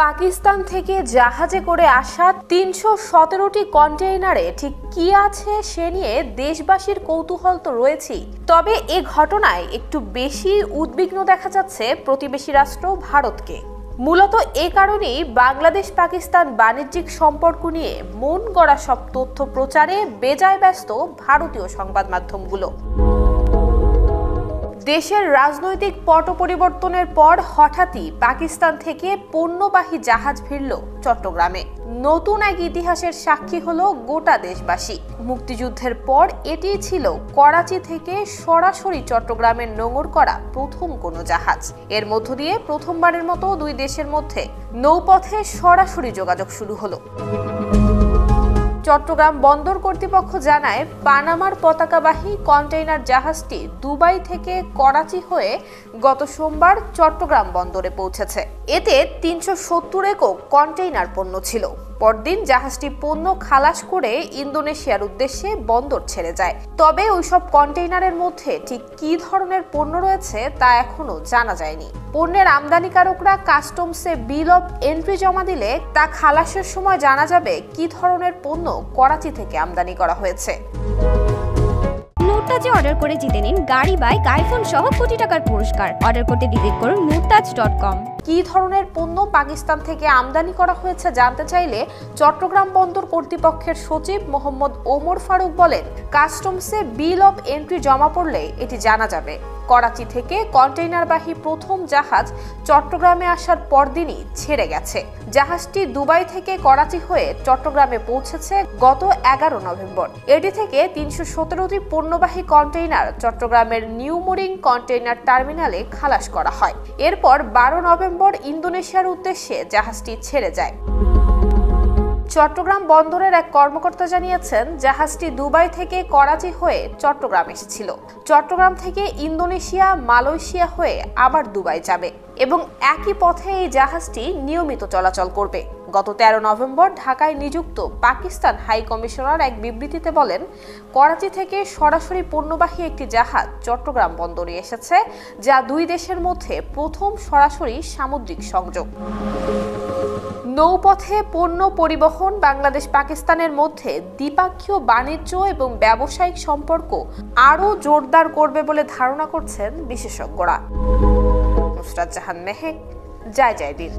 পাকিস্তান থেকে জাহাজে করে আসা ৩১৭টি কন্টেইনারে ঠিক কি আছে সে নিয়ে দেশবাসীর কৌতূহল তো রয়েছেই। তবে এ ঘটনায় একটু বেশি উদ্বিগ্ন দেখা যাচ্ছে প্রতিবেশী রাষ্ট্র ভারতকে। মূলত এ কারণেই বাংলাদেশ পাকিস্তান বাণিজ্যিক সম্পর্ক নিয়ে মন গড়া সব তথ্য প্রচারে বেজায় ব্যস্ত ভারতীয় সংবাদ মাধ্যমগুলো। দেশের রাজনৈতিক পট পরিবর্তনের পর হঠাৎই পাকিস্তান থেকে পণ্যবাহী জাহাজ ফিরল চট্টগ্রামে। নতুন এক ইতিহাসের সাক্ষী হলো গোটা দেশবাসী। মুক্তিযুদ্ধের পর এটি ছিল করাচি থেকে সরাসরি চট্টগ্রামে নোঙর করা প্রথম কোনো জাহাজ। এর মধ্য দিয়ে প্রথমবারের মতো দুই দেশের মধ্যে নৌপথে সরাসরি যোগাযোগ শুরু হলো। চট্টগ্রাম বন্দর কর্তৃপক্ষ জানায়, পানামার পতাকাবাহী কন্টেইনার জাহাজটি দুবাই থেকে করাচি হয়ে গত সোমবার চট্টগ্রাম বন্দরে পৌঁছেছে। এতে ৩৭০ একক কন্টেইনার পণ্য ছিল। পরদিন জাহাজটি পণ্য খালাস করে ইন্দোনেশিয়ার উদ্দেশ্যে বন্দর ছেড়ে যায়। তবে ওইসব কন্টেইনারের মধ্যে ঠিক কী ধরনের পণ্য রয়েছে তা এখনো জানা যায়নি। পণ্যের আমদানিকারকরা কাস্টমসে বিল অফ এন্ট্রি জমা দিলে তা খালাসের সময় জানা যাবে কী ধরনের পণ্য করাচি থেকে আমদানি করা হয়েছে। মুরতাজে অর্ডার করে জিতে নিন গাড়ি, বাইক, আইফোন সহ কোটি টাকার পুরস্কার। অর্ডার করতে ভিজিট করুন murtaj.com। কি ধরনের পণ্য পাকিস্তান থেকে আমদানি করা হয়েছে জানতে চাইলে চট্টগ্রাম বন্দর কর্তৃপক্ষের সচিব মোহাম্মদ ওমর ফারুক বলেন, কাস্টমসে বিল অফ এন্ট্রি জমা পড়লে এটি জানা যাবে। করাচি থেকে কন্টেইনারবাহী প্রথম জাহাজ চট্টগ্রামে আসার পরদিনই ছেড়ে গেছে। জাহাজটি দুবাই থেকে করাচি হয়ে চট্টগ্রামে পৌঁছেছে গত ১১ নভেম্বর। এটি থেকে ৩১৭টি পণ্যবাহী কন্টেইনার চট্টগ্রামের নিউ মুরিং কন্টেইনার টার্মিনালে খালাস করা হয়। এরপর ১২ নভেম্বর ইন্দোনেশিয়ার উদ্দেশ্যে জাহাজটি ছেড়ে যায়। চট্টগ্রাম বন্দরের এক কর্মকর্তা জানিয়েছেন, জাহাজটি দুবাই থেকে করাচি হয়ে চট্টগ্রাম এসেছিল। চট্টগ্রাম থেকে ইন্দোনেশিয়া, মালয়েশিয়া হয়ে আবার দুবাই যাবে এবং একই পথে এই জাহাজটি নিয়মিত চলাচল করবে। গত ১৩ নভেম্বর ঢাকায় নিযুক্ত পাকিস্তান হাই কমিশনার এক বিবৃতিতে বলেন, করাচি থেকে সরাসরি পণ্যবাহী একটি জাহাজ চট্টগ্রাম বন্দরে এসেছে, যা দুই দেশের মধ্যে প্রথম সরাসরি সামুদ্রিক সংযোগ। নৌপথে পণ্য পরিবহন বাংলাদেশ পাকিস্তানের মধ্যে দ্বিপাক্ষীয় বাণিজ্য এবং ব্যবসায়িক সম্পর্ক আরও জোরদার করবে বলে ধারণা করছেন বিশেষজ্ঞরা। নুসরাত জাহান মেহেক, জয় জয় দিন।